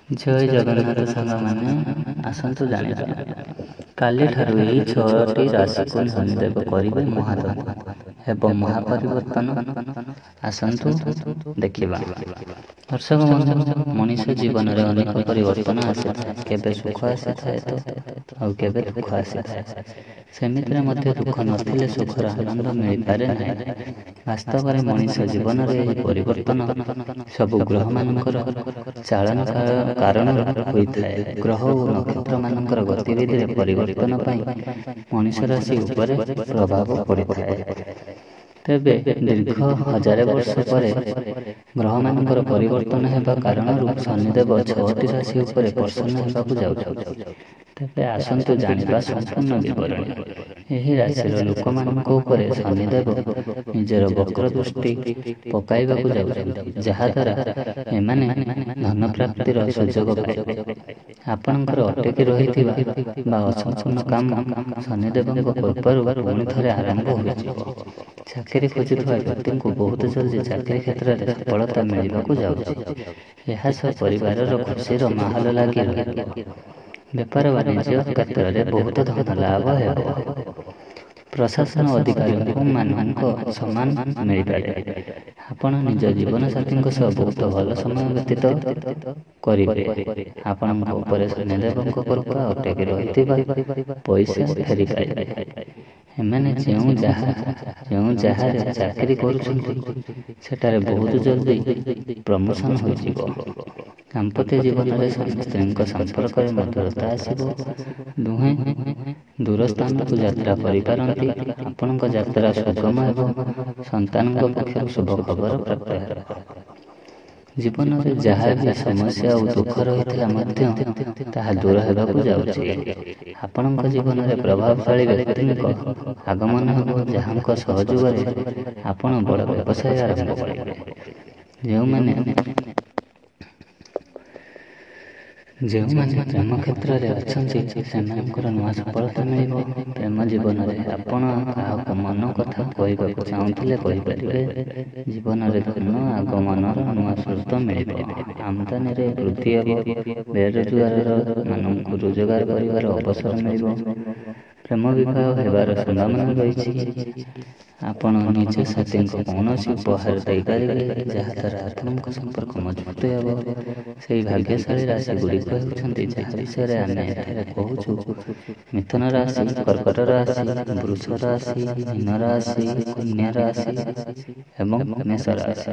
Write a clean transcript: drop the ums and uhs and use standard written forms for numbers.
ଜୟ ଜଗନ୍ନାଥ ସାଙ୍ଗମାନେ, ଆସନ୍ତୁ ଜାଣିବା। କାଲିଠାରୁ ଏହି 6ଟି ରାଶିକୁ ଶନିଦେବ କରିବେ ମହାଦମ ଏବଂ ମହାପରିବର୍ତ୍ତନ। ଆସନ୍ତୁ ଦେଖିବା। ଦର୍ଶକ ବନ୍ଧୁ, ମଣିଷ ଜୀବନରେ ଅନେକ ପରିବର୍ତ୍ତନ ଆସିଥାଏ। କେବେ ସୁଖ ଆସିଥାଏ ତ ଆଉ କେବେ ଦୁଃଖ ଆସିଥାଏ। ସେମିତିରେ ମଧ୍ୟ ଦୁଃଖ ନଥିଲେ ସୁଖର ଆନନ୍ଦ ମିଳିପାରେ ନାହିଁ। ବାସ୍ତବରେ ମଣିଷ ଜୀବନରେ ଏହି ପରିବର୍ତ୍ତନ ସବୁ ଗ୍ରହମାନଙ୍କର ଚାଳନ କାରଣରୁ ହୋଇଥାଏ। ଗ୍ରହ ଓ ନକ୍ଷତ୍ରମାନଙ୍କର ଗତିବିଧିରେ ପରିବର୍ତ୍ତନ ପାଇଁ ମଣିଷ ରାଶି ଉପରେ ପ୍ରଭାବ ପଡ଼ିଥାଏ। ତେବେ ଦୀର୍ଘ 1000 ବର୍ଷ ପରେ ଗ୍ରହମାନଙ୍କର ପରିବର୍ତ୍ତନ ହେବା କାରଣରୁ ଶନିଦେବ 6ଟି ରାଶି ଉପରେ ପ୍ରସନ୍ନ ହେବାକୁ ଯାଉଛନ୍ତି। ତେବେ ଆସନ୍ତୁ ଜାଣିବା ସମ୍ପୂର୍ଣ୍ଣ ବିବରଣୀ। ଏହି ରାଶିର ଲୋକମାନଙ୍କ ଉପରେ ଶନିଦେବ ନିଜର ବକ୍ର ଦୃଷ୍ଟି ପକାଇବାକୁ ଯାଉଛନ୍ତି, ଯାହାଦ୍ୱାରା ଏମାନେ ଧନପ୍ରାପ୍ତିର ସୁଯୋଗ ପାଇବେ। ଆପଣଙ୍କର ଅଟକି ରହିଥିବା ବା ଅସମ୍ପୂର୍ଣ୍ଣ କାମ ଶନିଦେବଙ୍କ କୃପାରୁ ପୁଣି ଥରେ ଆରମ୍ଭ ହୋଇଯିବ। ଚାକିରି ଖୋଜୁଥିବା ବ୍ୟକ୍ତିଙ୍କୁ ବହୁତ ଜଲଦି ଚାକିରି କ୍ଷେତ୍ରରେ ସଫଳତା ମିଳିବାକୁ ଯାଉଛି। ଏହା ସହ ପରିବାରର ଖୁସିର ମାହୋଲ ଲାଗି ରହିବ। ବେପାର ବାଣିଜ୍ୟ କ୍ଷେତ୍ରରେ ବହୁତ ଧନ ଲାଭ ହେବ। ପ୍ରଶାସନ ଅଧିକାରୀଙ୍କୁ ମାନଙ୍କ ସମ୍ମାନ ମିଳିପାରେ। ଆପଣ ନିଜ ଜୀବନସାଥୀଙ୍କ ସହ ବହୁତ ଭଲ ସମୟ ବ୍ୟତୀତ କରିବେ। ଆପଣଙ୍କ ଉପରେ ଶନିଦେବଙ୍କ କୃପା ଅଟକି ରହିଥିବା ପଇସା ଫେରି ପାଇବେ। ଏମାନେ ଯେଉଁ ଯାହାରେ ଚାକିରି କରୁଛନ୍ତି ସେଠାରେ ବହୁତ ଜଲଦି ପ୍ରମୋଶନ ହୋଇଯିବ। ଦାମ୍ପତ୍ୟ ଜୀବନରେ ସ୍ୱାମୀ ସ୍ତ୍ରୀଙ୍କ ସମ୍ପର୍କରେ ମଧୁରତା ଆସିବ। ଦୁହେଁ ଦୂର ସ୍ଥାନକୁ ଯାତ୍ରା କରିପାରନ୍ତି। ଆପଣଙ୍କ ଯାତ୍ରା ସୁଗମ ହେବ। ସନ୍ତାନଙ୍କ ପକ୍ଷରୁ ଶୁଭ ଖବର ପ୍ରାପ୍ତ ହେବ। ଜୀବନରେ ଯାହା ବି ସମସ୍ୟା ଓ ଦୁଃଖ ରହିଥିଲା ମଧ୍ୟ ତାହା ଦୂର ହେବାକୁ ଯାଉଛି। ଆପଣଙ୍କ ଜୀବନରେ ପ୍ରଭାବଶାଳୀ ବ୍ୟକ୍ତିଙ୍କ ଆଗମନ ହେବ, ଯାହାଙ୍କ ସହଯୋଗରେ ଆପଣ ବଡ଼ ବ୍ୟବସାୟ ଆରମ୍ଭ କରିବେ। ଯେଉଁମାନେ ପ୍ରେମ କ୍ଷେତ୍ରରେ ଅଛନ୍ତି ସେମାନଙ୍କର ନୂଆ ସଫଳତା ମିଳିବ। ପ୍ରେମ ଜୀବନରେ ଆପଣ କାହାକୁ ମନ କଥା କହିବାକୁ ଚାହୁଁଥିଲେ କହିପାରିବେ। ଜୀବନରେ ଧନ ଆଗମନର ନୂଆ ସ୍ରୋତ ମିଳିବ। ଆମଦାନୀରେ ବୃଦ୍ଧି ହେବ। ବେରୋଜଗାର ମାନଙ୍କୁ ରୋଜଗାର କରିବାର ଅବସର ମିଳିବ। ପ୍ରେମ ବିବାହ ହେବାର ସମ୍ଭାବନା ରହିଛି। ଆପଣ ନିଜ ସାଥୀଙ୍କୁ କୌଣସି ଉପହାର ଦେଇପାରିବେ, ଯାହାଦ୍ୱାରା ଆପଣଙ୍କ ସମ୍ପର୍କ ମଜବୁତ ହେବ। ସେହି ଭାଗ୍ୟଶାଳୀ ରାଶି ଗୁଡ଼ିକ ହେଉଛନ୍ତି ଯାହା ବିଷୟରେ ଆମେ ଏଠାରେ କହୁଛୁ: ମିଥୁନ ରାଶି, କର୍କଟ ରାଶି, ବୃଷ ରାଶି, ମୀନ ରାଶି, କନ୍ୟା ରାଶି ଏବଂ ମେଷ ରାଶି।